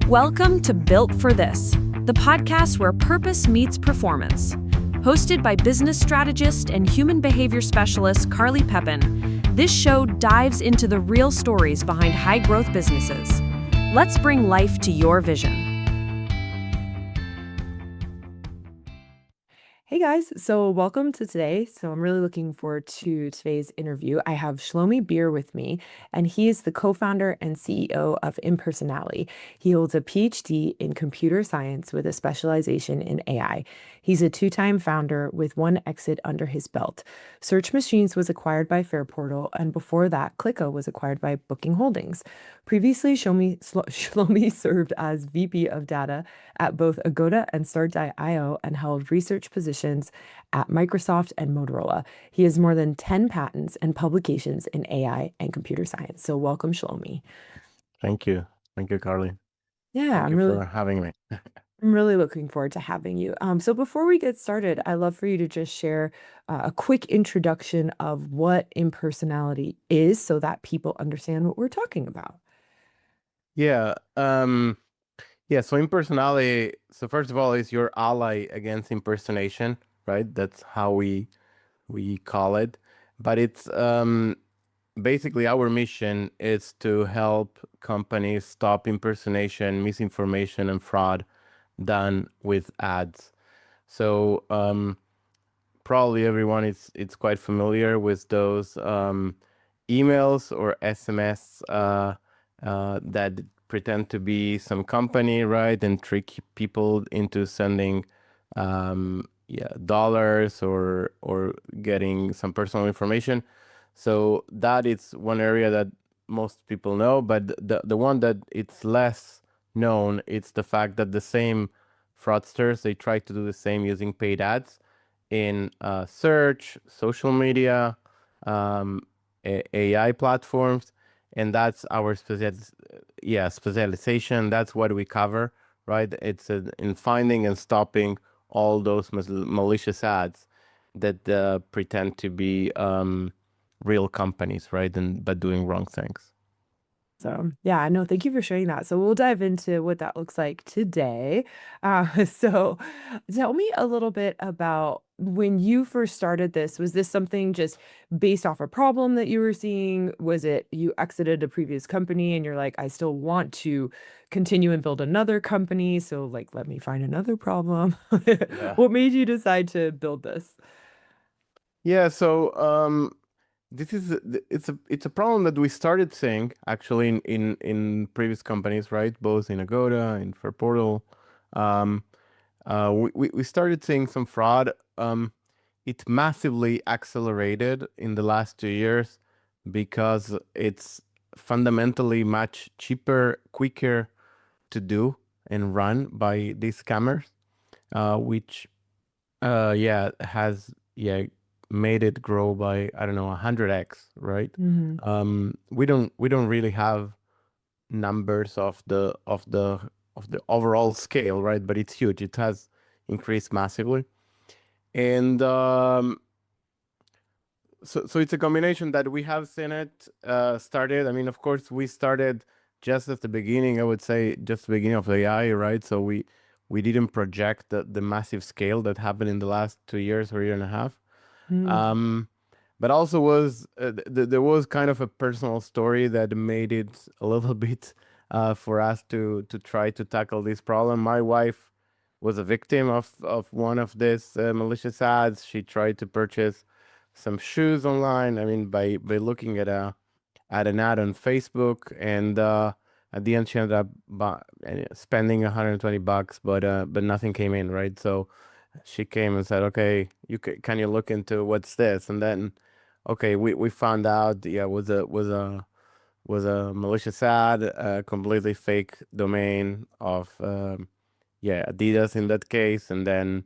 Welcome to Built for This, the podcast where purpose meets performance. Hosted by business strategist and human behavior specialist Carly Pepin, this show dives into the real stories behind high-growth businesses. Let's bring life to your vision. Hey guys, so welcome to today. So I'm really looking forward to today's interview. I have Shlomi Beer with me, and he is the co-founder and CEO of ImpersonAlly. He holds a PhD in computer science with a specialization in AI. He's a two-time founder with one exit under his belt. Search Machines was acquired by Fairportal, and before that, Clicka was acquired by Booking Holdings. Previously, Shlomi served as VP of Data at both Agoda and Start.io and held research positions at Microsoft and Motorola. He has more than 10 patents and publications in AI and computer science. So welcome, Shlomi. Thank you. Thank you, Carly. Yeah, Thank you for having me. I'm really looking forward to having you. So before we get started, I'd love for you to just share a quick introduction of what impersonality is so that people understand what we're talking about. Yeah. So impersonality, so first of all, is your ally against impersonation, right? That's how we call it. But it's basically our mission is to help companies stop impersonation, misinformation, and fraud done with ads. So probably everyone it's quite familiar with those emails or SMS that pretend to be some company, right, and trick people into sending dollars or getting some personal information. So that is one area that most people know, but the one that it's less known, it's the fact that the same fraudsters, they try to do the same using paid ads in search, social media, AI platforms, and that's our specialization. That's what we cover, right? It's in finding and stopping all those malicious ads that pretend to be real companies, right? But doing wrong things. So yeah, no, thank you for sharing that. So we'll dive into what that looks like today. So tell me a little bit about when you first started this. Was this something just based off a problem that you were seeing? Was it you exited a previous company and you're like, I still want to continue and build another company, so like let me find another problem? Yeah. What made you decide to build this? Yeah, so it's a problem that we started seeing actually in previous companies, right? Both in Agoda, in Fairportal. We started seeing some fraud. It massively accelerated in the last 2 years because it's fundamentally much cheaper, quicker to do and run by these scammers, which has made it grow by, I don't know, 100x, right? We don't really have numbers of the overall scale, right? But it's huge. It has increased massively. And so it's a combination that we have seen it started. I mean, of course, we started just at the beginning, I would say, just the beginning of AI, right? So we didn't project the massive scale that happened in the last 2 years or year and a half. But also there was kind of a personal story that made it a little bit for us to try to tackle this problem. My wife was a victim of one of these malicious ads. She tried to purchase some shoes online. I mean, by looking at an ad on Facebook, and at the end she ended up spending $120, but nothing came in, right? So she came and said, "Okay, can you look into what's this?" And then, okay, we found out, was a malicious ad, a completely fake domain of Adidas in that case, and then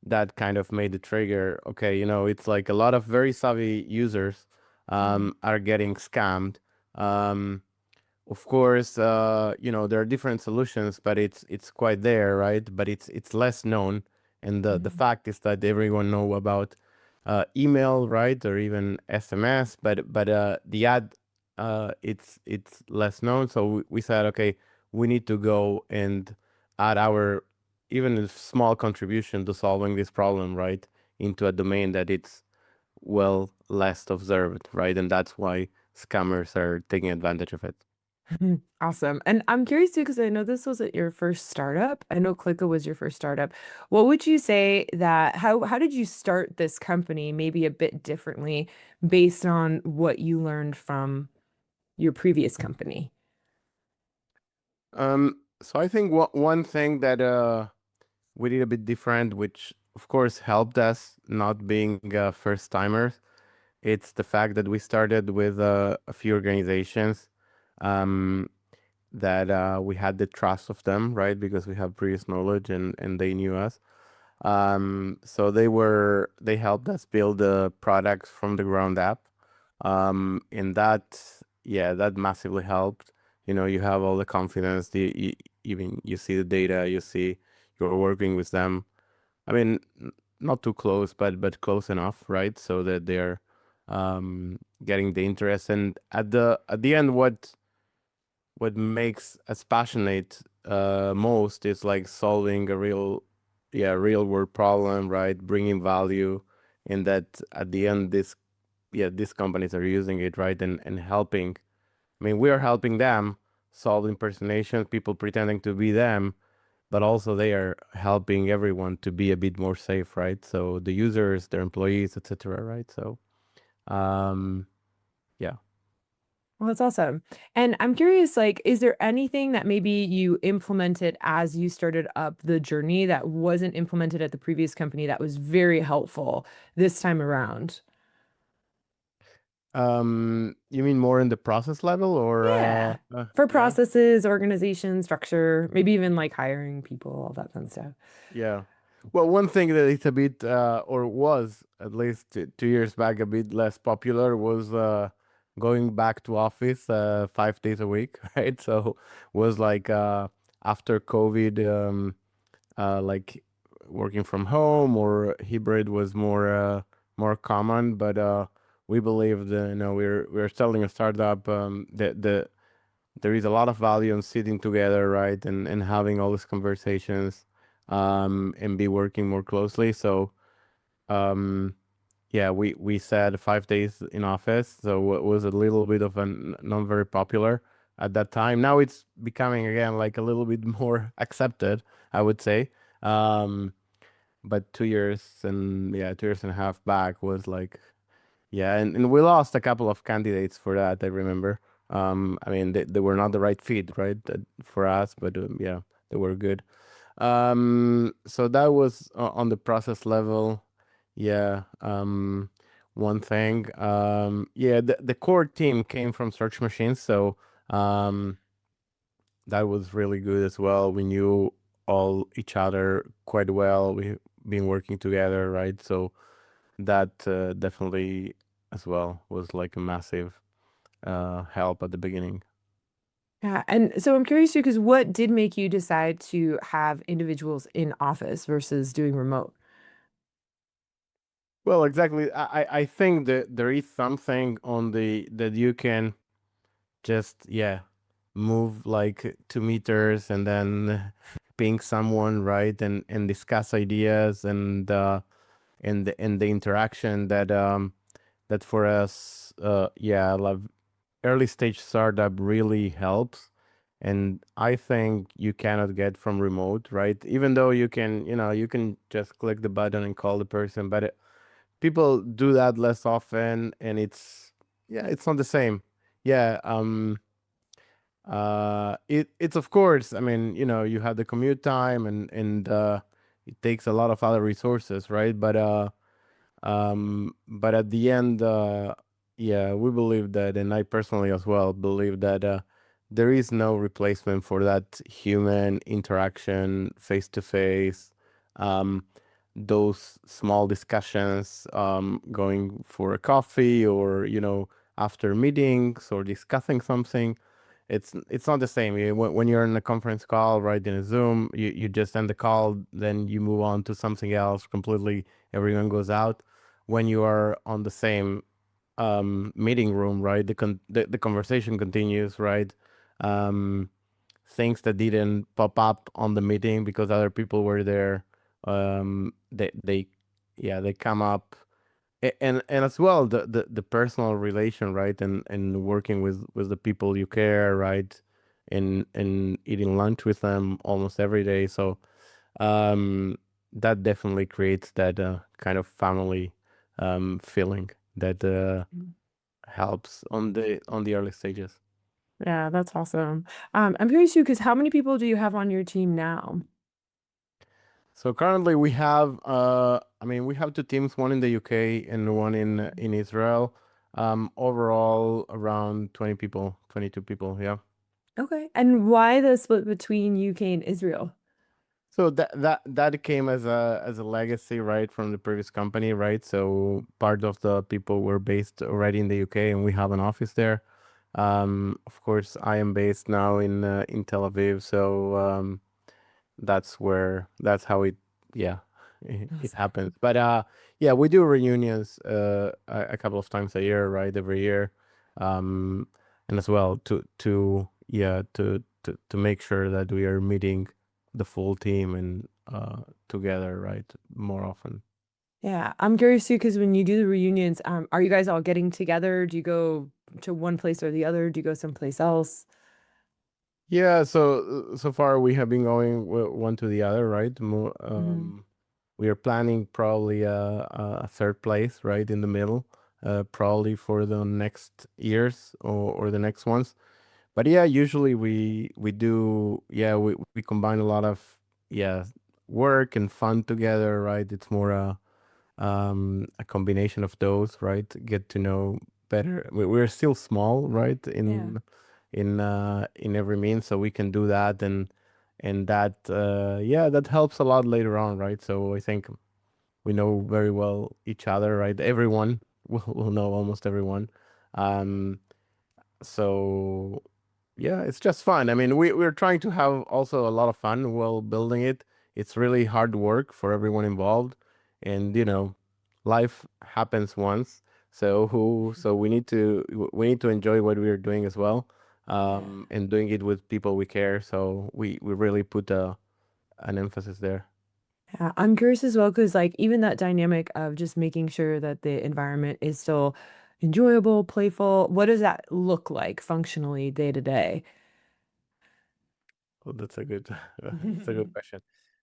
that kind of made the trigger. Okay, it's like a lot of very savvy users are getting scammed. Of course, there are different solutions, but it's quite there, right? But it's less known, and the fact is that everyone know about email, right, or even SMS, but the ad, it's less known. So we said, okay, we need to go and add our even a small contribution to solving this problem, right, into a domain that it's well less observed, right? And that's why scammers are taking advantage of it. Awesome. And I'm curious too, because I know this wasn't your first startup. I know Clicka was your first startup. What would you say that how did you start this company maybe a bit differently based on what you learned from your previous company? So I think one thing that we did a bit different, which of course helped us not being first timers, it's the fact that we started with a few organizations um, that we had the trust of them, right? Because we have previous knowledge and they knew us. So they helped us build the products from the ground up. And that, yeah, that massively helped. You know, you have all the confidence, even you see the data, you see you're working with them. I mean, not too close, but close enough, right? So that they're getting the interest. And at the end, what makes us passionate most is like solving a real, yeah, real world problem, right? Bringing value, and that at the end, these companies are using it, right? And helping. I mean, we are helping them solve impersonation, people pretending to be them, but also they are helping everyone to be a bit more safe, right? So the users, their employees, etc., right? So, um, yeah. Well, that's awesome. And I'm curious, like, is there anything that maybe you implemented as you started up the journey that wasn't implemented at the previous company that was very helpful this time around? You mean more in the process level or Yeah. For yeah, processes, organization, structure, maybe even like hiring people, all that fun stuff. yeah. Well, one thing that is a bit or was at least 2 years back a bit less popular was going back to office 5 days a week, right? So was like after COVID, like working from home or hybrid was more common, but we believe that, you know, we're starting a startup, that there is a lot of value in sitting together, right, and having all these conversations, and be working more closely. So um, yeah, we said 5 days in office, so it was a little bit of a not very popular at that time. Now it's becoming again like a little bit more accepted, I would say. Um, but 2 years and yeah, 2 years and a half back was like, yeah, and we lost a couple of candidates for that, I remember. I mean, they were not the right fit, right, for us, but yeah, they were good. So that was on the process level. Yeah. One thing. Yeah, the core team came from search machines, so um, that was really good as well. We knew all each other quite well. We've been working together, right? So that definitely as well was like a massive help at the beginning. Yeah. And so I'm curious too, because what did make you decide to have individuals in office versus doing remote? Well, exactly. I think that there is something on the that you can just, yeah, move like 2 meters and then ping someone, right, and discuss ideas and the interaction that that for us, yeah, like early stage startup really helps. And I think you cannot get from remote, right? Even though you can, you know, you can just click the button and call the person, but people do that less often, and it's, yeah, it's not the same. Yeah. It's of course, I mean, you know, you have the commute time and it takes a lot of other resources, right? But at the end, yeah, we believe that, and I personally as well believe that there is no replacement for that human interaction, face to face, those small discussions, going for a coffee or, you know, after meetings or discussing something. It's not the same. When you're in a conference call, right, in a Zoom, you just end the call, then you move on to something else completely. Everyone goes out. When you are on the same meeting room, right, the conversation continues, right? Um, things that didn't pop up on the meeting because other people were there. They yeah, they come up. And as well the personal relation, right? And working with the people you care, right? And eating lunch with them almost every day. So um that definitely creates that kind of family feeling that helps on the early stages. Yeah, that's awesome. I'm curious too, because how many people do you have on your team now? So currently we have I mean we have two teams, one in the UK and one in Israel. Overall around 20 people, 22 people, yeah. Okay. And why the split between UK and Israel? So that came as a legacy, right, from the previous company, right? So part of the people were based already in the UK, and we have an office there. Of course, I am based now in Tel Aviv, so that's how it, yeah, it That's happens. But yeah, we do reunions a couple of times a year, right? Every year, um, and as well to yeah to make sure that we are meeting the full team and together, right, more often. Yeah, I'm curious too, because when you do the reunions, are you guys all getting together? Do you go to one place or the other? Do you go someplace else? Yeah, so far we have been going one to the other, right? Hmm. We are planning probably a third place, right, in the middle, probably for the next years or the next ones. But yeah, usually we do, yeah, we combine a lot of, yeah, work and fun together, right? It's more a combination of those, right? Get to know better. We're still small, right? Yeah. In every means, so we can do that, and that yeah, that helps a lot later on, right? So I think we know very well each other, right? Everyone will know almost everyone. Um, so yeah, it's just fun. I mean, we're trying to have also a lot of fun while building it. It's really hard work for everyone involved, and life happens once. So we need to enjoy what we are doing as well, Yeah. and doing it with people we care. So we really put an emphasis there. Yeah, I'm curious as well because like even that dynamic of just making sure that the environment is still enjoyable, playful, what does that look like functionally day to day? Oh, that's a good that's a good question.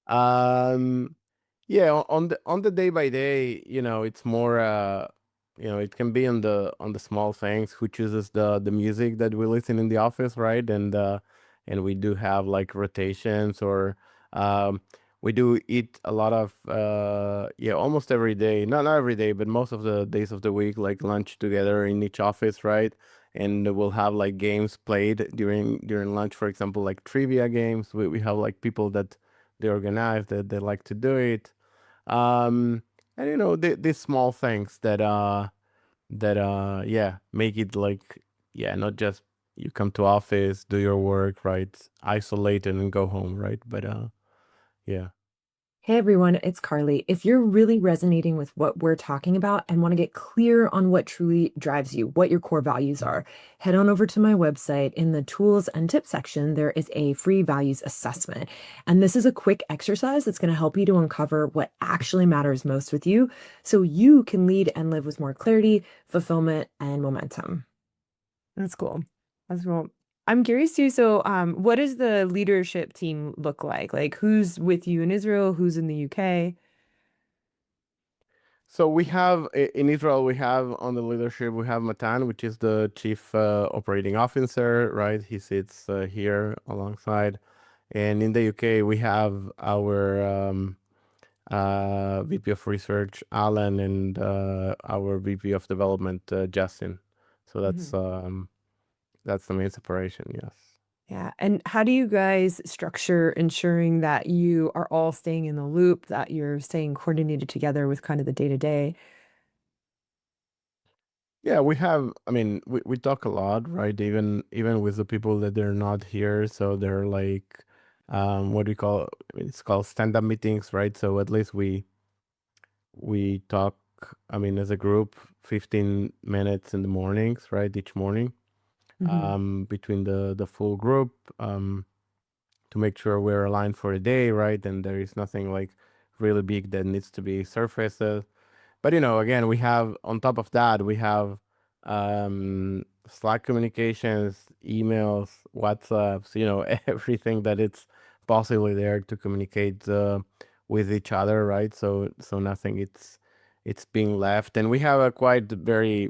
Um, yeah, on the day by day, it's more it can be on the small things. Who chooses the music that we listen in the office, right? And we do have like rotations, or um we do eat a lot of yeah, almost every day. Not every day, but most of the days of the week, like lunch together in each office, right? And we'll have like games played during lunch, for example, like trivia games. We have like people that they organize that they like to do it. um and these small things that yeah, make it like, yeah, not just you come to office, do your work, right, isolate and then go home, right? But yeah. Hey everyone, it's Carly. If you're really resonating with what we're talking about and want to get clear on what truly drives you, what your core values are, head on over to my website. In the tools and tips section, there is a free values assessment. And this is a quick exercise that's going to help you to uncover what actually matters most with you so you can lead and live with more clarity, fulfillment, and momentum. That's cool. That's cool. I'm curious too. So, what does the leadership team look like? Like, who's with you in Israel? Who's in the UK? So we have in Israel, we have on the leadership, we have Matan, which is the chief operating officer, right? He sits here alongside. And in the UK, we have our VP of Research, Alan, and our VP of Development, Justin. So Mhm. that's the main separation, yes. Yeah. And how do you guys structure ensuring that you are all staying in the loop, that you're staying coordinated together with kind of the day to day? Yeah, we have. I mean, we talk a lot, right? Even with the people that they're not here, so they're like, what do we call? It's called stand-up meetings, right? So at least we talk. I mean, as a group, 15 minutes in the mornings, right? Each morning, Hmm. between the full group. to make sure we're aligned for the day, right? And there is nothing like really big that needs to be surfaced. But again, we have on top of that, we have Slack communications, emails, WhatsApps, everything that it's possibly there to communicate with each other, right? So nothing it's being left, and we have a quite very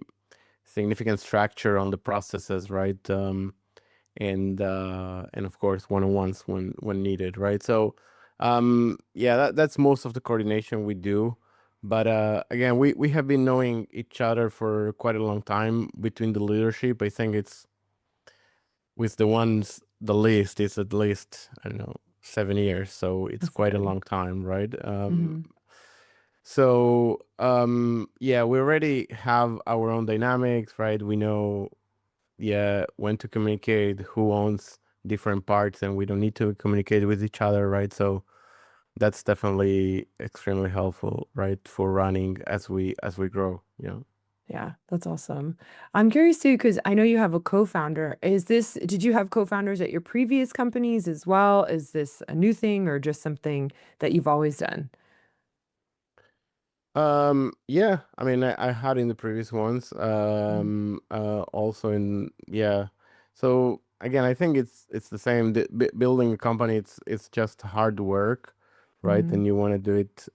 significant structure on the processes, right? And of course one-on-ones when needed, right? So yeah, that's most of the coordination we do. But again, we have been knowing each other for quite a long time between the leadership. I think it's with the ones the least is at least, I don't know, 7 years, so it's That's quite a good. long time, right? Hmm. So yeah, we already have our own dynamics, right? We know, yeah, when to communicate, who owns different parts, and we don't need to communicate with each other, right? So that's definitely extremely helpful, right, for running as we grow. Yeah, that's awesome. I'm curious too, because I know you have a co-founder. Did you have co-founders at your previous companies as well? Is this a new thing or just something that you've always done? Yeah, I mean, I had in the previous ones, also in, yeah. So again, I think it's the same. Building a company, it's just hard work, right? Mm-hmm. And you want to do it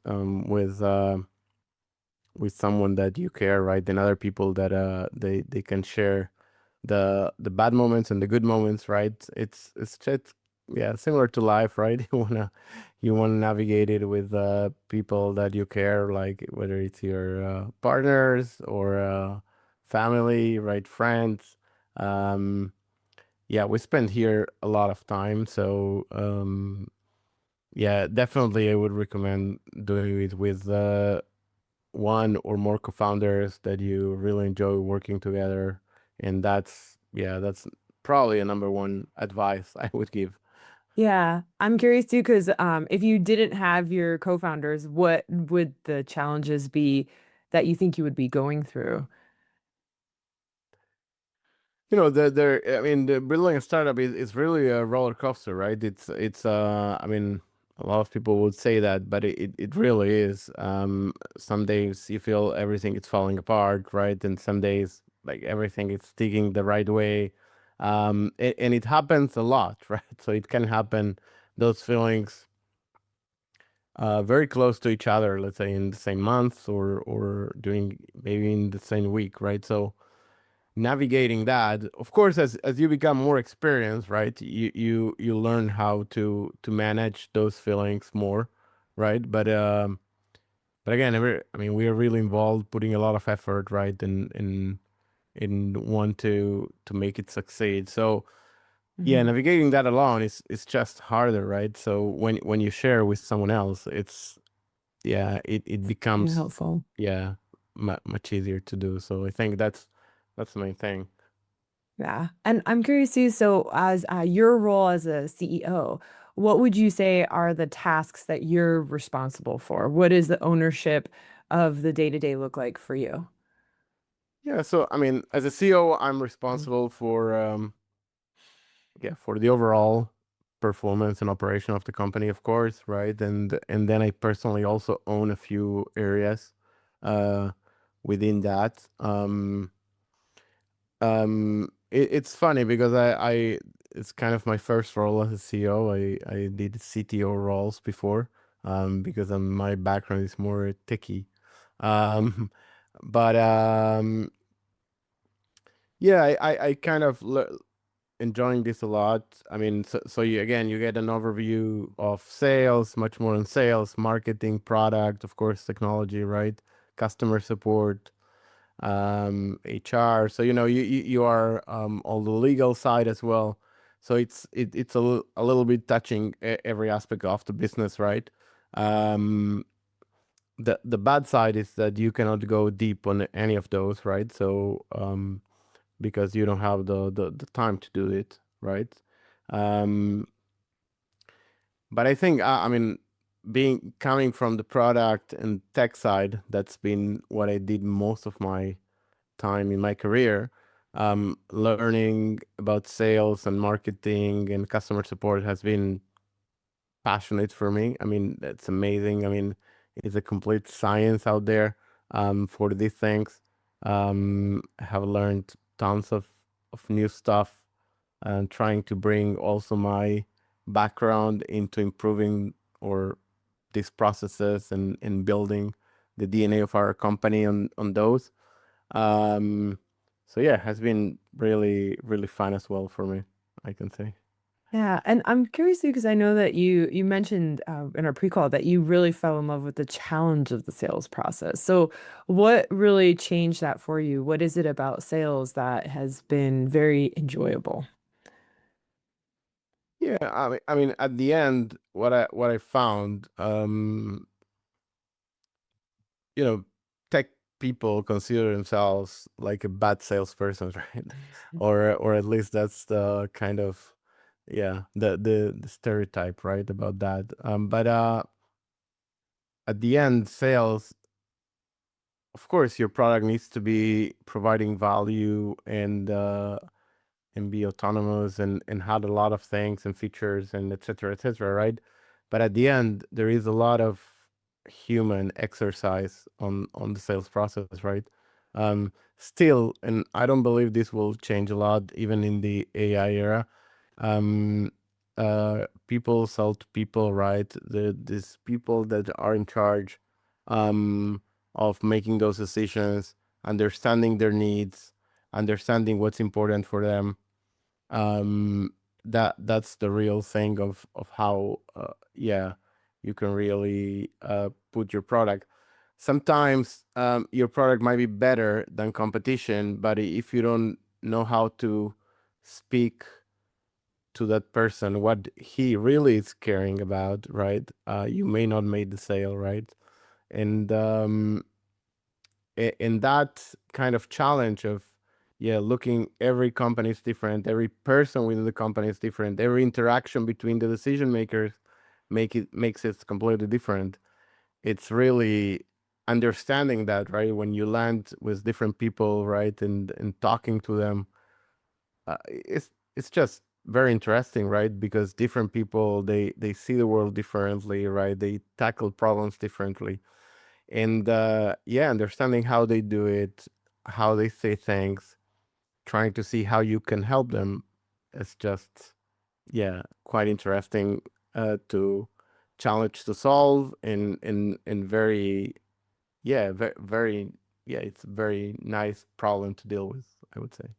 with someone that you care, right? And other people that they can share the bad moments and the good moments, right? It's just, yeah, similar to life, right? You wanna navigate it with people that you care, like whether it's your partners or family, right? Friends. Um, yeah, we spend here a lot of time, so yeah, definitely I would recommend doing it with one or more co-founders that you really enjoy working together. And that's probably a number one advice I would give. Yeah, I'm curious too, because if you didn't have your co-founders, what would the challenges be that you think you would be going through? I mean, the building a startup is really a roller coaster, right? I mean, a lot of people would say that, but it really is. Some days you feel everything is falling apart, right? And some days like everything is sticking the right way. And it happens a lot, right? So it can happen, those feelings very close to each other, let's say in the same month or during maybe in the same week, right? So navigating that, of course, as you become more experienced, right, you learn how to manage those feelings more, right? But again, I mean, we are really involved, putting a lot of effort, right, in want to make it succeed. So yeah, Hmm. navigating that alone is just harder, right? So when you share with someone else, it's, yeah, it Very becomes, helpful. yeah, much easier to do. So I think that's the main thing. Yeah. And I'm curious too, so as your role as a CEO, what would you say are the tasks that you're responsible for? What does the ownership of the day-to-day look like for you? Yeah, so I mean, as a CEO, I'm responsible for yeah, for the overall performance and operation of the company, of course, right? And then I personally also own a few areas uh within that. It's funny because I it's kind of my first role as a CEO. I did CTO roles before, because my background is more techy. Um, but yeah, I kind of enjoying this a lot. I mean, so you, again, you get an overview of sales, much more on sales, marketing, product, of course, technology, right? Customer support, HR. So you are on the legal side as well. So it's a little bit touching every aspect of the business, right? Um, the bad side is that you cannot go deep on any of those, right? So because you don't have the time to do it, right? Um, but I think, I mean, being coming from the product and tech side, that's been what I did most of my time in my career. Learning about sales and marketing and customer support has been passionate for me. I mean, it's amazing. I mean, it's a complete science out there for these things. I have learned tons of new stuff and trying to bring also my background into improving or these processes and building the DNA of our company on those. Um, so yeah, it has been really, really fun as well for me, I can say. Yeah, and I'm curious too because I know that you mentioned in our pre-call that you really fell in love with the challenge of the sales process. So, what really changed that for you? What is it about sales that has been very enjoyable? Yeah, I mean, at the end, what I found, you know, tech people consider themselves like a bad salesperson, right? Or at least that's the kind of, yeah, the stereotype, right, about that. But at the end, sales, of course, your product needs to be providing value and be autonomous and had a lot of things and features and et cetera, right? But at the end, there is a lot of human exercise on the sales process, right? Still, and I don't believe this will change a lot, even in the AI era. Um, People sell to people, right? These people that are in charge um, of making those decisions, understanding their needs, understanding what's important for them, um that's the real thing of how yeah, you can really put your product. Sometimes your product might be better than competition, but if you don't know how to speak to that person what he really is caring about, right, you may not make the sale, right? And in that kind of challenge of, yeah, looking, every company is different, every person within the company is different, every interaction between the decision makers makes it completely different. It's really understanding that, right, when you land with different people, right, and talking to them, it's just very interesting, right, because different people, they see the world differently, right, they tackle problems differently. And yeah, understanding how they do it, how they say things, trying to see how you can help them, is just, yeah, quite interesting to challenge to solve, and very, yeah, very, yeah, it's a very nice problem to deal with, I would say.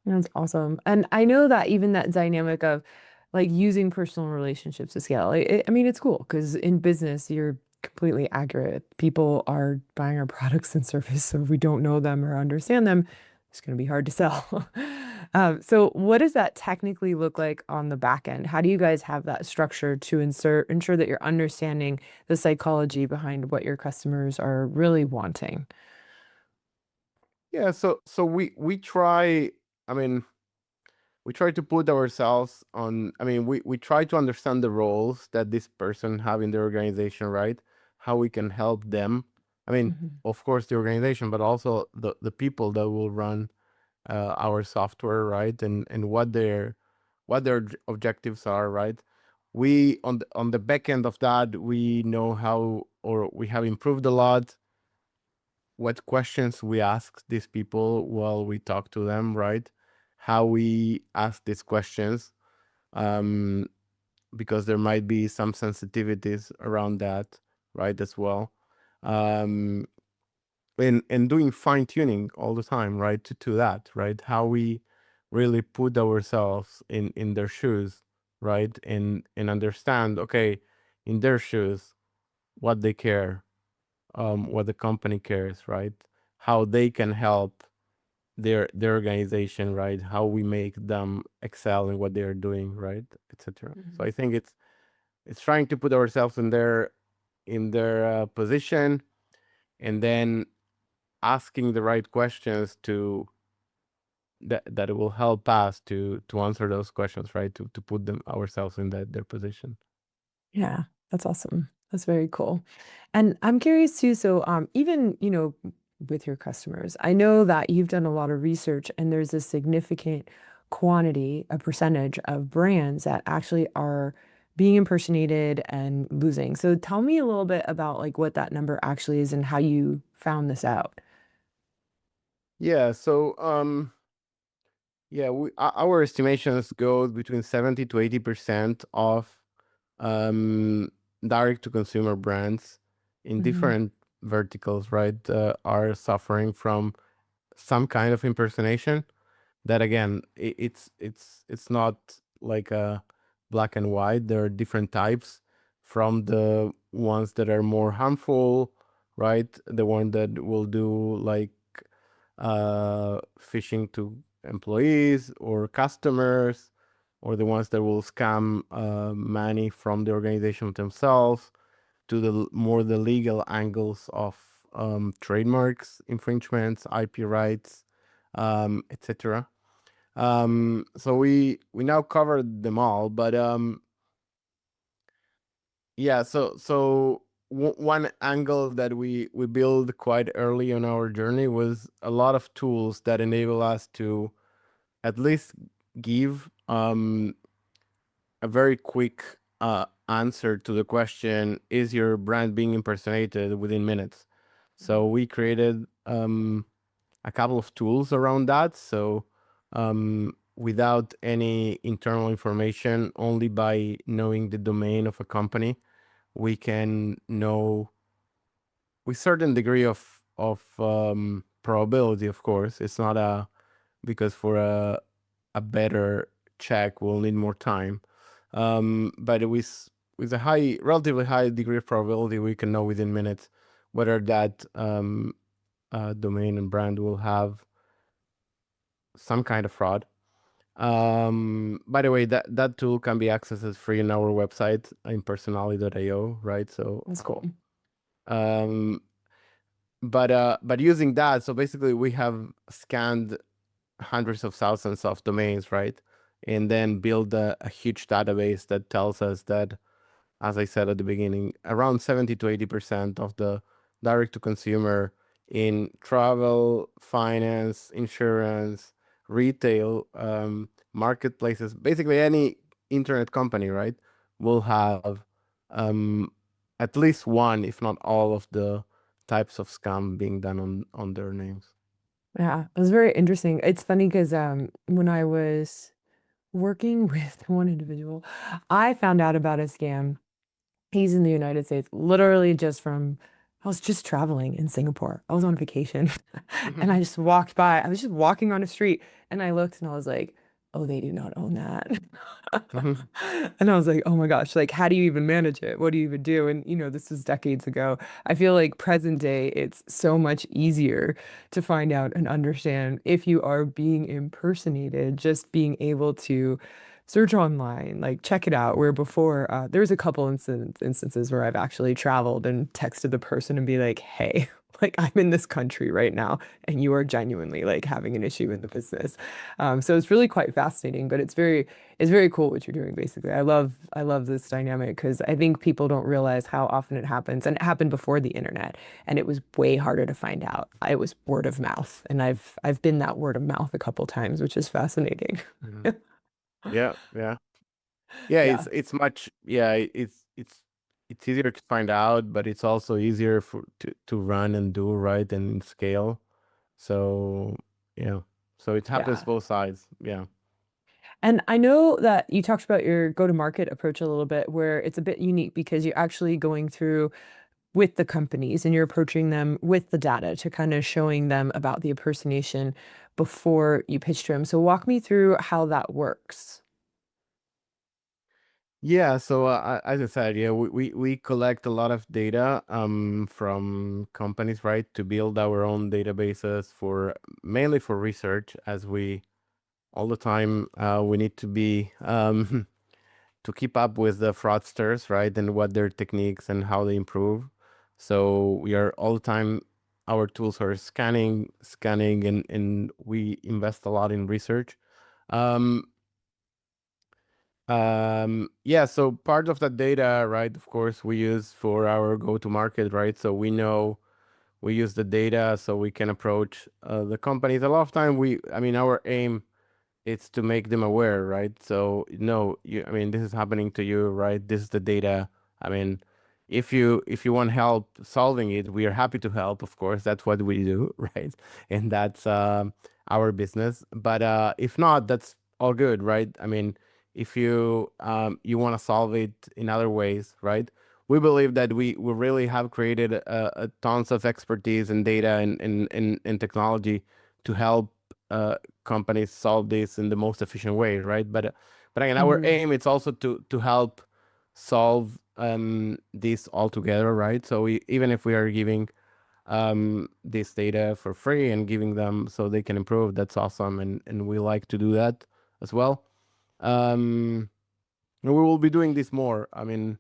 That's awesome. And I know that even that dynamic of like using personal relationships to scale, I mean, it's cool because in business, you're completely accurate. People are buying our products and services. So if we don't know them or understand them, it's going to be hard to sell. So what does that technically look like on the back end? How do you guys have that structure to ensure that you're understanding the psychology behind what your customers are really wanting? Yeah, so we try, I mean, we try to put ourselves on, I mean, we try to understand the roles that this person have in the organization, right, how we can help them. I mean, Mhm. of course the organization, but also the people that will run our software, right, and what their objectives are, right. We on the back end of that, we know how, or we have improved a lot, what questions we ask these people while we talk to them, right, how we ask these questions, um, because there might be some sensitivities around that, right, as well. Um, and doing fine tuning all the time, right, to that, right, how we really put ourselves in their shoes, right, and understand, okay, in their shoes, what they care, what the company cares, right, how they can help their organization, right, how we make them excel in what they are doing, right, etc. So I think it's trying to put ourselves in their position, and then asking the right questions to that it will help us to answer those questions, right, to put them ourselves in their position. Yeah, that's awesome. That's very cool. And I'm curious too, so even, with your customers, I know that you've done a lot of research and there's a significant quantity, a percentage of brands that actually are being impersonated and losing. So tell me a little bit about like what that number actually is and how you found this out. Yeah, so our estimations go between 70 to 80% of um, direct to consumer brands in Mhm. different verticals, right, are suffering from some kind of impersonation. That again, it's not like a black and white. There are different types, from the ones that are more harmful, right? The one that will do like phishing to employees or customers, or the ones that will scam money from the organization themselves, to the more the legal angles of trademarks infringements, IP rights, etc. So we now covered them all, but yeah. One angle that we built quite early on our journey was a lot of tools that enable us to at least give a very quick answer to the question: is your brand being impersonated, within minutes? So we created a couple of tools around that. So without any internal information, only by knowing the domain of a company, we can know with certain degree of probability. Of course, it's not a because for a better check, we'll need more time. But with a relatively high degree of probability, we can know within minutes whether that domain and brand will have some kind of fraud. By the way, that tool can be accessed free on our website, impersonally.io, right? So That's cool. um but using that, so basically we have scanned hundreds of thousands of domains, right? And then build a huge database that tells us that, as I said at the beginning, around 70 to 80% of the direct to consumer in travel, finance, insurance, retail, marketplaces, basically any internet company, right, will have um, at least one, if not all, of the types of scam being done on their names. Yeah, it was very interesting. It's funny because when I was working with one individual, I found out about a scam. He's in the United States, literally just from, I was just traveling in Singapore. I was on vacation and I just walked by. I was just walking on the street and I looked and I was like, oh, they do not own that. And I was like, oh my gosh, like, how do you even manage it? What do you even do? And, this was decades ago. I feel like present day, it's so much easier to find out and understand if you are being impersonated, just being able to search online, like check it out. Where before, there was a couple instances where I've actually traveled and texted the person and be like, hey, like I'm in this country right now, and you are genuinely like having an issue in the business. So it's really quite fascinating, but it's very cool what you're doing. Basically, I love this dynamic because I think people don't realize how often it happens, and it happened before the internet, and it was way harder to find out. It was word of mouth, and I've been that word of mouth a couple times, which is fascinating. Mhm. Yeah, yeah. Yeah, Yeah. it's much, yeah, it's easier to find out, but it's also easier to run and do, right, and scale. So yeah, so it happens Yeah. both sides. Yeah. And I know that you talked about your go-to-market approach a little bit, where it's a bit unique because you're actually going through with the companies and you're approaching them with the data to kind of showing them about the impersonation before you pitch to them. So walk me through how that works. Yeah, so as I said, yeah, we collect a lot of data from companies, right, to build our own databases for mainly for research, as we all the time we need to be to keep up with the fraudsters, right, and what their techniques and how they improve. So we are all the time, our tools are scanning, and we invest a lot in research. Um, yeah, so part of that data, right, of course, we use for our go-to-market, right? So we know we use the data so we can approach the companies. A lot of time I mean, our aim it's to make them aware, right? So no, I mean, this is happening to you, right? This is the data. I mean, if you want help solving it, we are happy to help. Of course, that's what we do, right? And that's our business. But if not, that's all good, right? I mean, if you want to solve it in other ways, right? We believe that we really have created a tons of expertise in data and technology to help uh, companies solve this in the most efficient way, right? But again, our Mhm. aim it's also to help solve this altogether, right? So even if we are giving this data for free and giving them so they can improve, that's awesome, and we like to do that as well. Um, and we will be doing this more. I mean,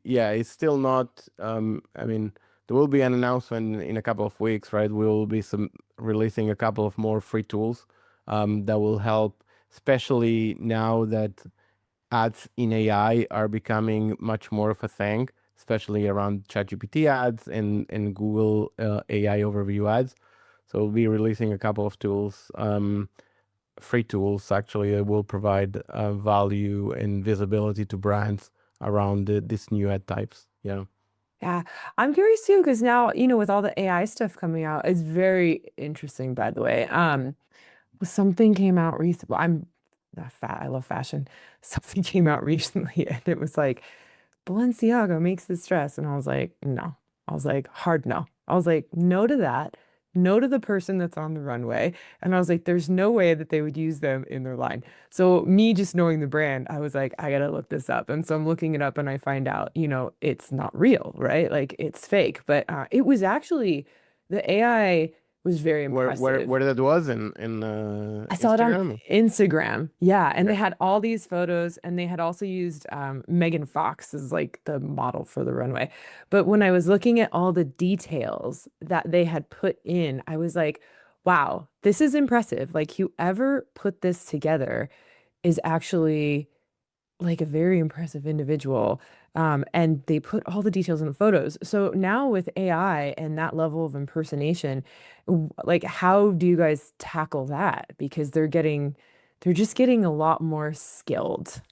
yeah, it's still not. I mean, there will be an announcement in a couple of weeks, right? We will be releasing a couple of more free tools that will help, especially now that ads in AI are becoming much more of a thing, especially around ChatGPT ads and Google AI overview ads. So we'll be releasing a couple of tools, free tools actually, that will provide value and visibility to brands around these new ad types. Yeah. Yeah, I'm curious too, because now, with all the AI stuff coming out, it's very interesting, by the way. Something came out recently. I'm not fat. I love fashion. Something came out recently and it was like, Balenciaga makes this dress. And I was like, no. I was like, hard no. I was like, no to that. No to the person that's on the runway. And I was like, there's no way that they would use them in their line. So me just knowing the brand, I was like, I gotta look this up. And so I'm looking it up and I find out, it's not real, right? Like it's fake. But it was actually the AI was very impressive. Where that was in I saw it on Instagram? Instagram. Yeah. And they Okay. had all these photos and they had also used Megan Fox as like the model for the runway. But when I was looking at all the details that they had put in, I was like, wow, this is impressive. Like whoever put this together is actually like a very impressive individual. And they put all the details in the photos. So now with AI and that level of impersonation, like how do you guys tackle that? Because they're just getting a lot more skilled.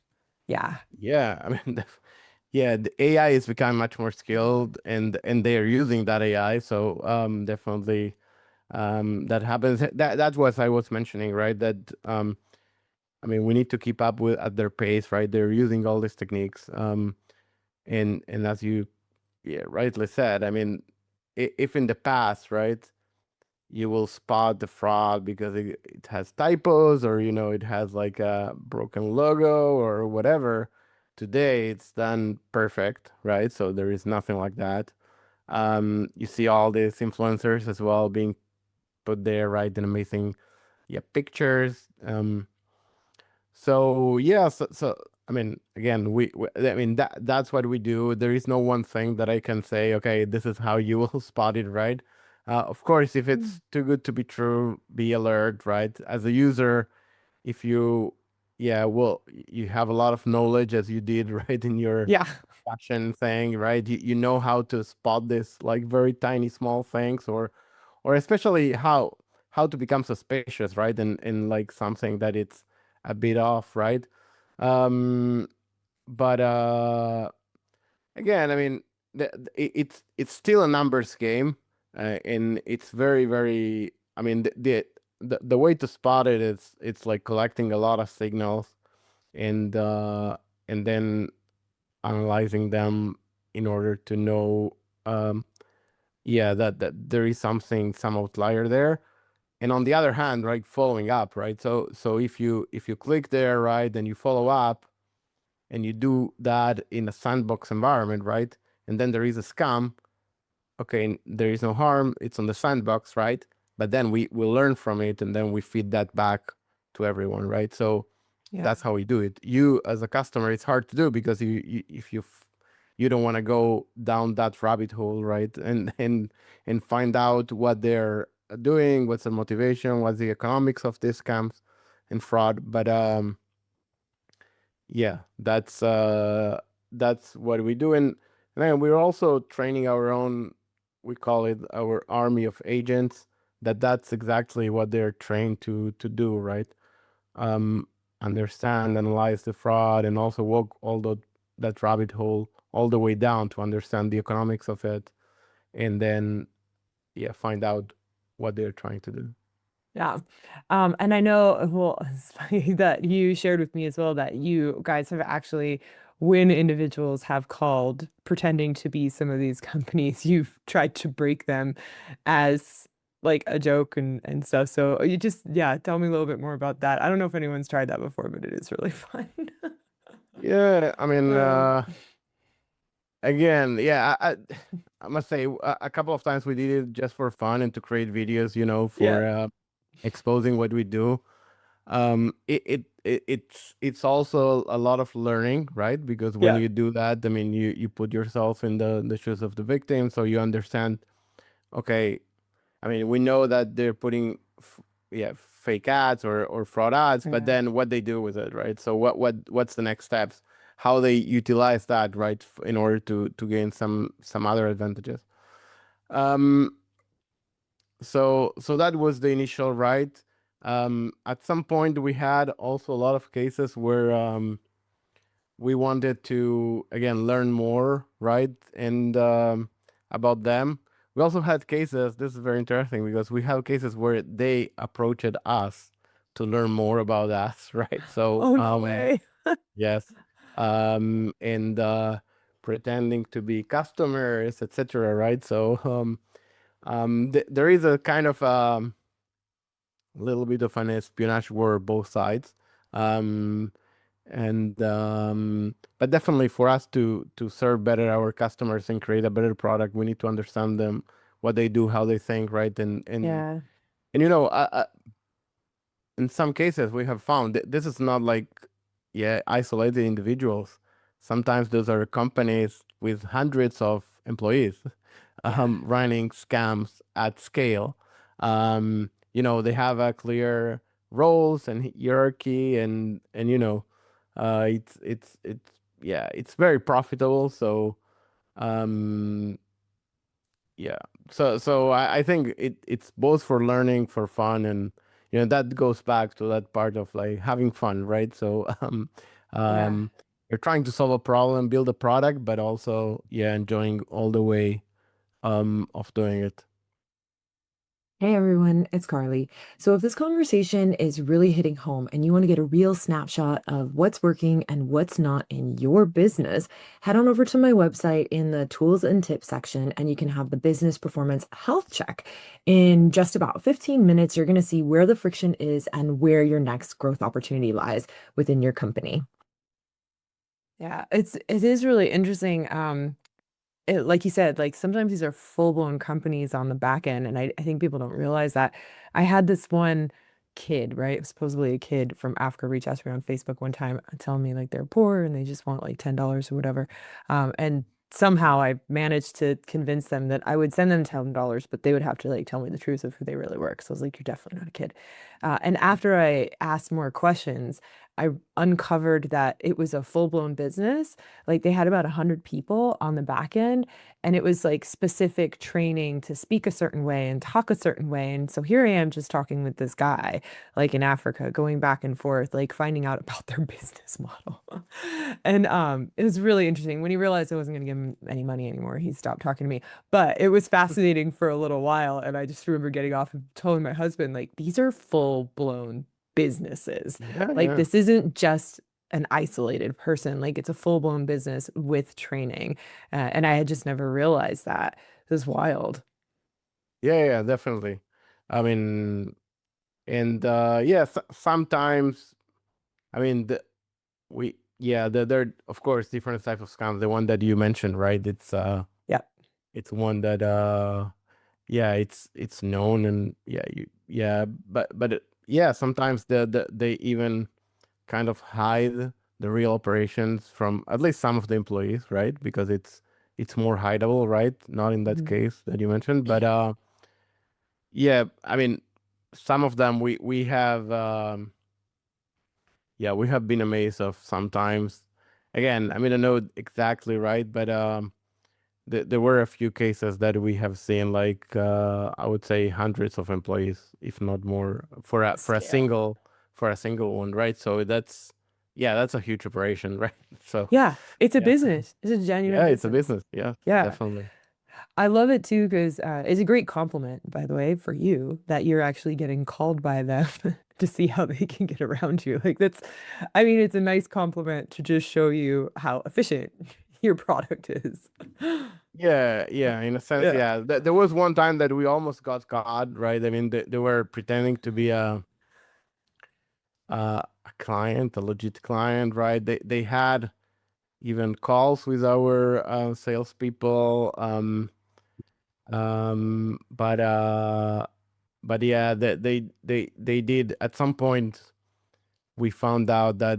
Yeah. Yeah, I mean, yeah, the AI is becoming much more skilled, and they are using that AI. So definitely that happens. That's what I was mentioning, right? That I mean, we need to keep up with at their pace, right? They're using all these techniques, and as you, yeah, rightly said, I mean, if in the past, right, you will spot the fraud because it has typos, or it has like a broken logo or whatever. Today it's done perfect, right? So there is nothing like that. You see all these influencers as well being put there, right? And amazing, yeah, pictures. So yeah, so I mean, again, I mean that's what we do. There is no one thing that I can say, okay, this is how you will spot it, right? Of course, if Mm. it's too good to be true, be alert, right? As a user, if you, yeah, well, you have a lot of knowledge as you did, right, in your Yeah. fashion thing, right? You know how to spot this like very tiny small things, or especially how to become suspicious, right? And like something that it's a bit off, right? Um, but again, I mean, it's still a numbers game, and it's very very. I mean, the way to spot it is it's like collecting a lot of signals and then analyzing them in order to know, um, yeah, that there is some outlier there. And on the other hand, right, following up, right? So if you click there, right, and you follow up and you do that in a sandbox environment, right, and then there is a scam, okay, there is no harm, it's on the sandbox, right? But then we will learn from it and then we feed that back to everyone, right? So Yeah. that's how we do it. You as a customer, it's hard to do because if you don't want to go down that rabbit hole, right? And find out what they're doing, what's the motivation, what's the economics of these scams and fraud. But yeah, that's what we do. And then we're also training our own, we call it our army of agents, that's exactly what they're trained to do, right? um, understand, analyze the fraud, and also walk that rabbit hole all the way down to understand the economics of it, and then yeah, find out what they're trying to do. Yeah. And I know, well, it's funny that you shared with me as well that you guys have actually, when individuals have called pretending to be some of these companies, you've tried to break them as like a joke and stuff. So you just, yeah, tell me a little bit more about that. I don't know if anyone's tried that before, but it is really fun. Yeah, I mean, Um, again, yeah, I must say a couple of times we did it just for fun and to create videos, yeah, for exposing what we do. It's also a lot of learning, right? Because when yeah, you do that, I mean, you put yourself in the shoes of the victim, so you understand. Okay, I mean, we know that they're putting, yeah, fake ads or fraud ads, but yeah, then what they do with it, right? So what's the next steps? How they utilize that, right, in order to gain some other advantages. Um, so that was the initial right. At some point, we had also a lot of cases where we wanted to again learn more, right, and about them. We also had cases. This is very interesting because we have cases where they approached us to learn more about us, right? So oh, no way. yes, and pretending to be customers, etc. Right? So there is a kind of little bit of an espionage war both sides. Um, and but definitely for us to serve better our customers and create a better product, we need to understand them, what they do, how they think, right? Yeah, And in some cases we have found that this is not like, yeah, isolated individuals. Sometimes those are companies with hundreds of employees yeah, running scams at scale. They have a clear roles and hierarchy, and it's yeah, it's very profitable. So um yeah, so I think it's both for learning, for fun, and that goes back to that part of like having fun, right? So yeah. um you're trying to solve a problem, build a product, but also, yeah, enjoying all the way of doing it. Hey everyone, it's Carly. So, if this conversation is really hitting home and you want to get a real snapshot of what's working and what's not in your business, head on over to my website in the tools and tips section and you can have the business performance health check. In just about 15 minutes, you're going to see where the friction is and where your next growth opportunity lies within your company. Yeah, it is really interesting. Like you said, like sometimes these are full-blown companies on the back end, and I think people don't realize that. I had this one kid, right? Supposedly a kid from Africa reach out to me on Facebook one time telling me like they're poor and they just want like $10 or whatever. And somehow I managed to convince them that I would send them $10, but they would have to like tell me the truth of who they really were. So I was like, you're definitely not a kid. And after I asked more questions, I uncovered that it was a full-blown business. Like they had about 100 people on the back end, and it was like specific training to speak a certain way and talk a certain way. And so here I am just talking with this guy, like in Africa, going back and forth, like finding out about their business model. And it was really interesting. When he realized I wasn't going to give him any money anymore, he stopped talking to me. But it was fascinating for a little while. And I just remember getting off and telling my husband, like, these are full-blown businesses. Yeah, Like, yeah. this isn't just an isolated person. Like, it's a full-blown business with training. And I had just never realized that. It was wild. Yeah, yeah, definitely. I mean, and yeah, sometimes, I mean, there are of course different types of scams. The one that you mentioned, right? Yeah. It's one that yeah, it's known, and yeah, yeah, yeah, sometimes they even kind of hide the real operations from at least some of the employees, right? Because it's more hideable, right? Not in that Mhm. case that you mentioned, but yeah, I mean, some of them we have yeah, we have been amazed of sometimes. Again, I mean, I know exactly, right, but there were a few cases that we have seen, like I would say hundreds of employees, if not more, for a Scale. for a single one, right? So that's a huge operation, right? So Yeah, it's a yeah, business. It's a genuine yeah, it's a business. business. Yeah, Yeah. definitely. I love it too because it's a great compliment, by the way, for you that you're actually getting called by them to see how they can get around you. Like I mean, it's a nice compliment to just show you how efficient your product is. Yeah, yeah, in a sense, Yeah. yeah. There was one time that we almost got caught, right? I mean, they were pretending to be a client, a legit client, right? They had even calls with our salespeople, but yeah, they did at some point. We found out that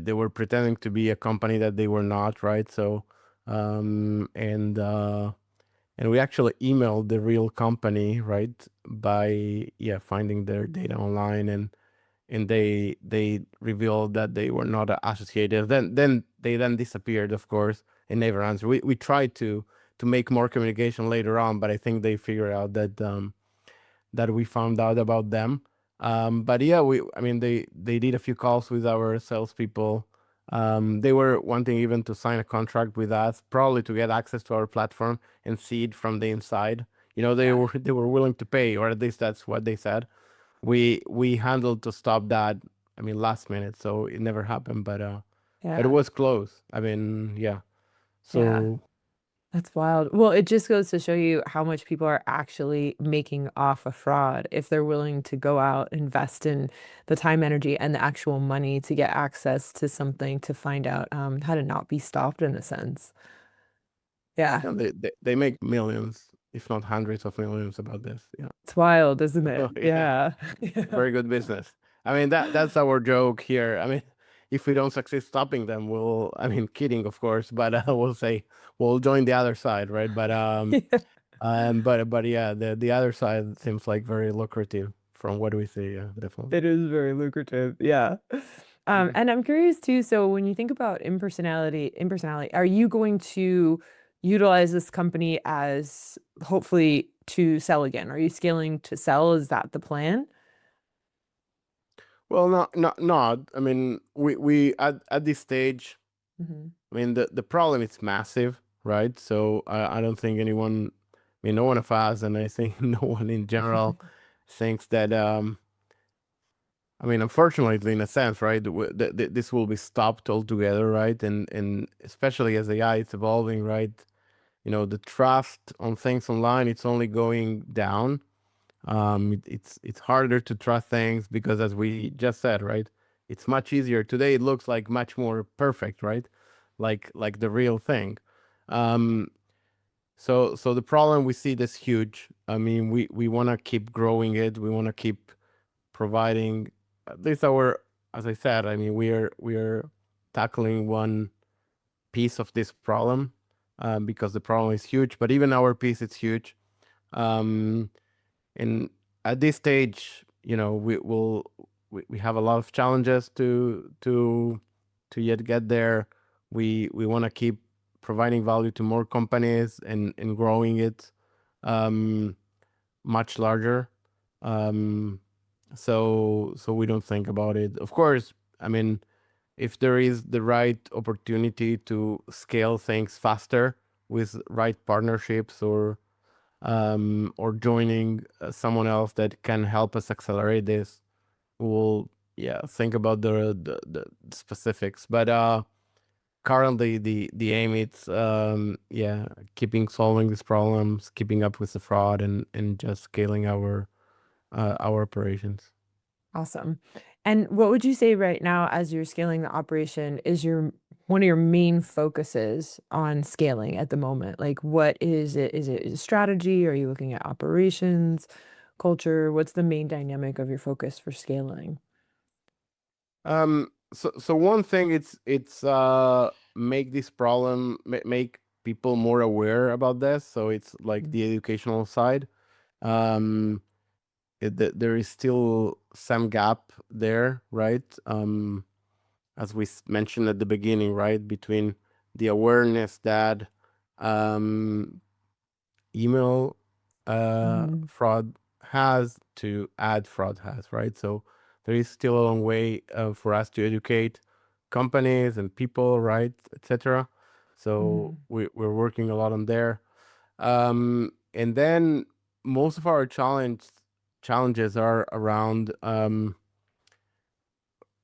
they were pretending to be a company that they were not, right? So, um, and uh, and we actually emailed the real company, right, by finding their data online, and they revealed that they were not associated. Then they disappeared, of course, and never answered. We tried to make more communication later on, but I think they figured out that we found out about them. But yeah, I mean, they did a few calls with our salespeople. They were wanting even to sign a contract with us, probably to get access to our platform and see it from the inside. Yeah. They were willing to pay, or at least that's what they said. We handled to stop that. I mean, last minute, so it never happened. But it Yeah. was close. I mean, yeah. Yeah. So That's wild. Well, it just goes to show you how much people are actually making off a fraud if they're willing to go out, invest in the time, energy, and the actual money to get access to something to find out how to not be stopped in a sense. Yeah, yeah, they make millions, if not hundreds of millions, about this. Yeah. it's wild, isn't Oh it? yeah. Yeah. Yeah. Very good business. I mean, that's our joke here. I mean, if we don't succeed stopping them, I mean, kidding, of course, but we'll say we'll join the other side, right? But yeah, the other side seems like very lucrative from what we see. Yeah, definitely. It is very lucrative. Yeah. Mhm. And I'm curious too, so when you think about impersonality, are you going to utilize this company as hopefully to sell again? Are you scaling to sell? Is that the plan? Well, not. I mean, we at this stage. Hmm. I mean, the problem is massive, right? So I don't think anyone. I mean, no one of us, and I think no one in general thinks that. I mean, unfortunately, in a sense, right, this will be stopped altogether, right? And especially as AI is evolving, right? The trust on things online, it's only going down. It's harder to trust things because, as we just said, right, it's much easier today. It looks like much more perfect, right? Like the real thing. Um, so the problem we see this huge. I mean, we want to keep growing it. We want to keep providing at least our, as I said, I mean, we are tackling one piece of this problem, because the problem is huge, but even our piece is huge. um, and at this stage, we have a lot of challenges to yet get there. We want to keep providing value to more companies and growing it, um, much larger. Um, so we don't think about it. Of course, I mean, if there is the right opportunity to scale things faster with right partnerships, or joining someone else that can help us accelerate this, we'll think about the specifics. But currently the aim is keeping solving these problems, keeping up with the fraud, and just scaling our operations. Awesome. And what would you say right now, as you're scaling the operation, is your one of your main focuses on scaling at the moment? Like, what is it? Is it strategy? Are you looking at operations, culture? What's the main dynamic of your focus for scaling? So one thing, it's make this problem make people more aware about this. So it's like Mm. the educational side. Um, there is still some gap there, right? As we mentioned at the beginning, right, between the awareness that um, email Mhm. fraud has to ad fraud has, right? So there is still a long way for us to educate companies and people, right, etc. So Mhm. we're working a lot on there. And then most of our challenges are around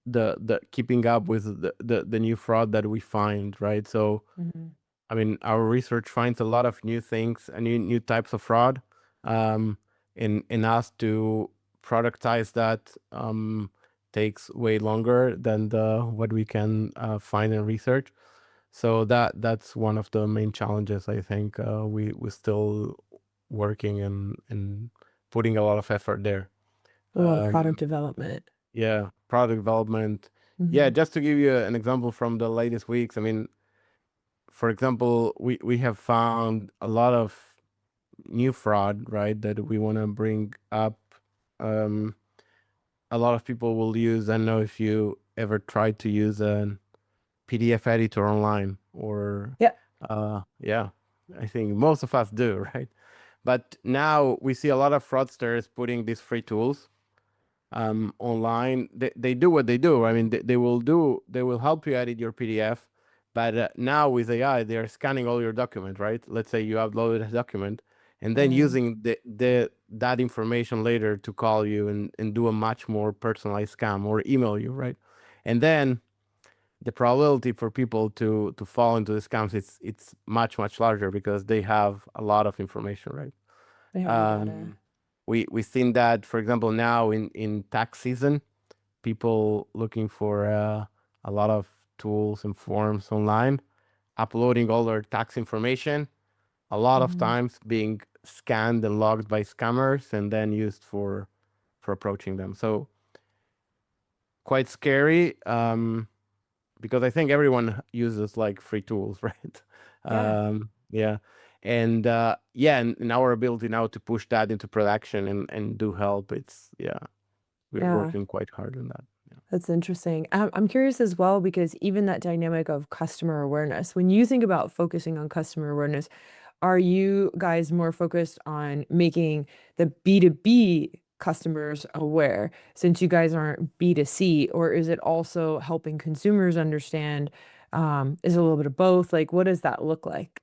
the keeping up with the new fraud that we find, right? So Mhm. I mean, our research finds a lot of new things and new types of fraud. Um, in us to productize that takes way longer than the what we can find in research. So that's one of the main challenges I think we're still working and putting a lot of effort there. A lot of product Um, development. yeah, product development. Yeah, Mhm. just to give you an example from the latest weeks, I mean, for example, we have found a lot of new fraud, right, that we want to bring up. Um, a lot of people will use, I don't know if you ever tried to use a PDF editor online or, Yeah. yeah, I think most of us do, right? But now we see a lot of fraudsters putting these free tools online. They do what they do. I mean, they will help you edit your PDF, but now with AI, they are scanning all your document, right? Let's say you uploaded a document, and then Mm. using the that information later to call you and do a much more personalized scam or email you, right? And then the probability for people to fall into the scams it's much larger because they have a lot of information, right? They have the data. Um, we've seen that, for example, now in tax season, people looking for a lot of tools and forms online, uploading all their tax information, a lot of Mhm. times being scanned and logged by scammers and then used for approaching them. So quite scary. Because I think everyone uses like free tools, right? Yeah. Yeah. And yeah, and our ability now to push that into production and do help, it's yeah, we're Yeah. working quite hard on that. Yeah. That's interesting. I'm curious as well because even that dynamic of customer awareness, when you think about focusing on customer awareness, are you guys more focused on making the B2B customers aware since you guys aren't B2C, or is it also helping consumers understand? Is it a little bit of both? Like, what does that look like?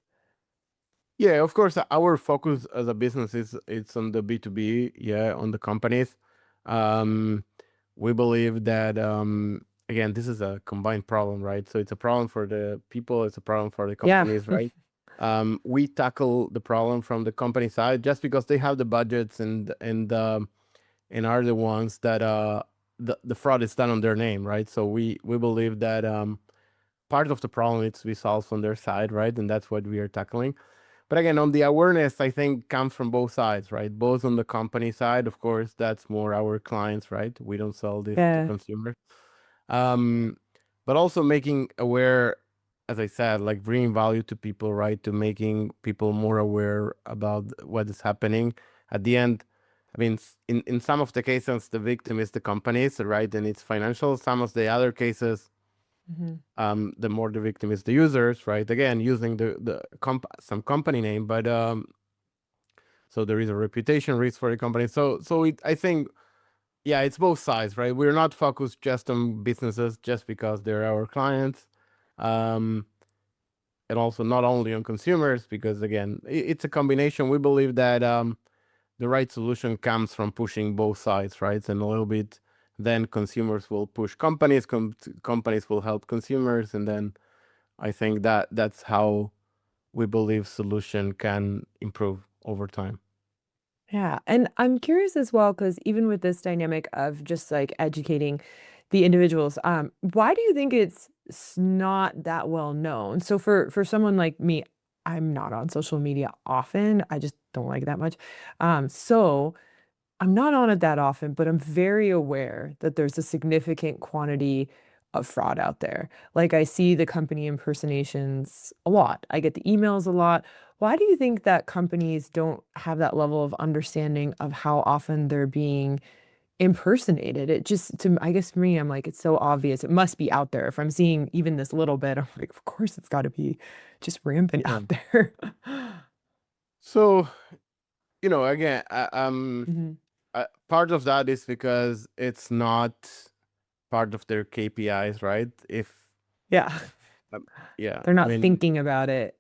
Yeah, of course, our focus as a business is it's on the B2B, yeah, on the companies. Um, we believe that again, this is a combined problem, right? So it's a problem for the people, it's a problem for the Yeah. companies, right? We tackle the problem from the company side just because they have the budgets and are the ones that the fraud is done on their name, right? So we believe that part of the problem needs to be solved on their side, right? And that's what we are tackling. But again, on the awareness, I think comes from both sides, right? Both on the company side, of course, that's more our clients, right? We don't sell this to Yeah. consumers. Um, but also making aware, as I said, like bringing value to people, right? To making people more aware about what is happening. At the end, I mean, in some of the cases, the victim is the companies, right? And it's financial. Some of the other cases, Mhm. the more the victim is the users, right? Again, using some company name, but so there is a reputation risk for the company. I think, yeah, it's both sides, right? We're not focused just on businesses just because they're our clients, um, and also not only on consumers because again, it's a combination. We believe that the right solution comes from pushing both sides, right? And a little bit, then consumers will push companies, companies will help consumers, and then I think that that's how we believe solution can improve over time. Yeah. And I'm curious as well, because even with this dynamic of just like educating the individuals, why do you think it's not that well known? So for someone like me, I'm not on social media often. I just don't like it that much. So I'm not on it that often, but I'm very aware that there's a significant quantity of fraud out there. Like I see the company impersonations a lot. I get the emails a lot. Why do you think that companies don't have that level of understanding of how often they're being impersonated? It just to I guess for me, I'm like, it's so obvious. It must be out there. If I'm seeing even this little bit, I'm like, of course it's got to be just rampant Yeah. out there. So again, Mhm. part of that is because it's not part of their KPIs, right? If Yeah. um, yeah, They're I not mean, thinking about it.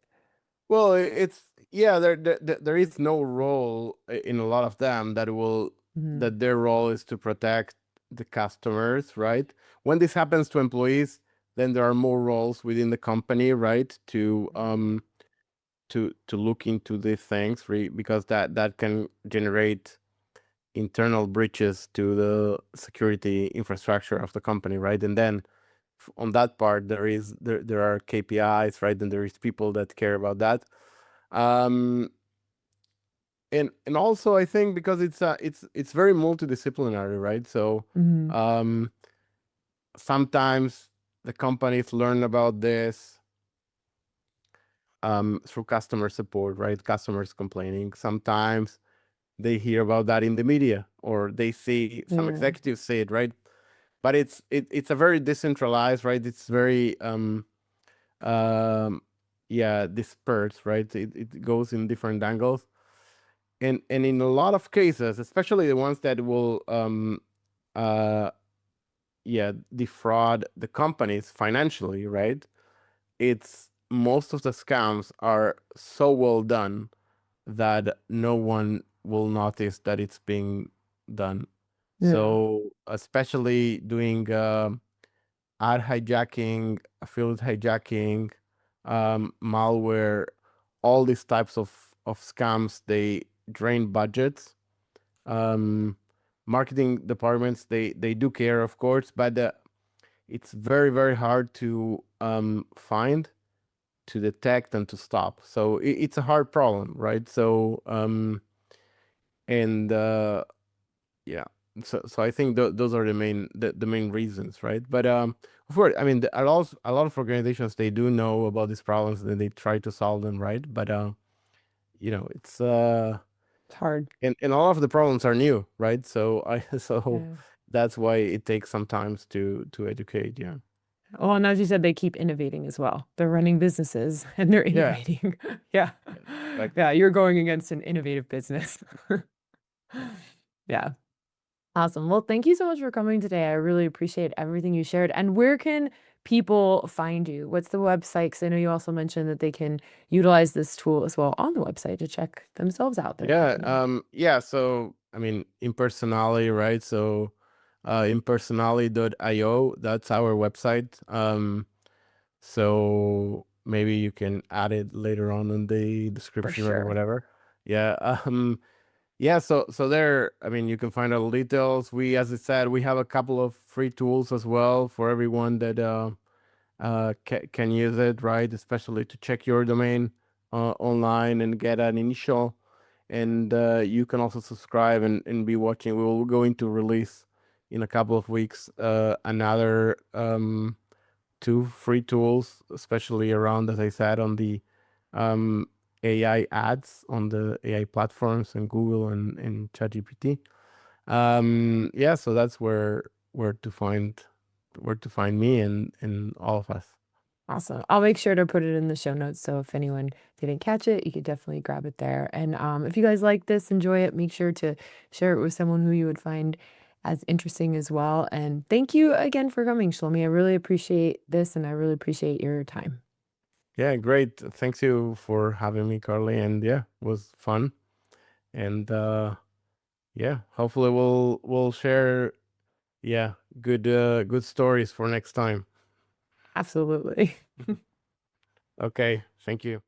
well, it's yeah, there is no role in a lot of them Mhm. that their role is to protect the customers, right? When this happens to employees, then there are more roles within the company, right? To look into these things, because that can generate internal breaches to the security infrastructure of the company, right? And then on that part, there are KPIs, right? And there is people that care about that. Um, and also I think because it's very multidisciplinary, right? So Mhm. um, sometimes the companies learn about this through customer support, right? Customers complaining. Sometimes they hear about that in the media, or they see some Yeah. executives say it, right? But it's a very decentralized, right? It's very um yeah, dispersed, right? It goes in different angles, and in a lot of cases, especially the ones that will uh yeah, defraud the companies financially, right? It's most of the scams are so well done that no one will notice that it's being done. Yeah. So especially doing ad hijacking, affiliate hijacking, malware, all these types of scams, they drain budgets. Um, Marketing departments, they do care, of course, but it's very, very hard to find, to detect, and to stop. So it's a hard problem, right? So and yeah, so I think those are the main reasons, right? But of course, I mean, a lot of organizations, they do know about these problems and they try to solve them, right? But it's It's hard. and all of the problems are new, right? So so Yeah. that's why it takes some time to educate. Yeah. Well, and as you said, they keep innovating as well. They're running businesses and they're Yeah. innovating. Yeah. Yeah. Exactly. Yeah, you're going against an innovative business. Yeah. Awesome. Well, thank you so much for coming today. I really appreciate everything you shared. And where can people find you? What's the website? Because I know you also mentioned that they can utilize this tool as well on the website to check themselves out, their Yeah. company. Yeah. So I mean, impersonally, right? So impersonally.io, that's our website. So maybe you can add it later on in the For description or sure. whatever. Yeah. Yeah, so there, I mean, you can find all the details. As I said, we have a couple of free tools as well for everyone that can use it, right? Especially to check your domain online and get an initial. And you can also subscribe and be watching. We will going to release in a couple of weeks another two free tools, especially around, as I said, on the um, AI ads on the AI platforms and Google and ChatGPT. Yeah, so that's where to find me and all of us. Awesome. I'll make sure to put it in the show notes. So if anyone didn't catch it, you could definitely grab it there. And if you guys like this, enjoy it, make sure to share it with someone who you would find as interesting as well. And thank you again for coming, Shlomi. I really appreciate this and I really appreciate your time. Yeah, great. Thanks you for having me, Carly. And yeah, it was fun. And yeah, hopefully we'll share good stories for next time. Absolutely. Okay, thank you.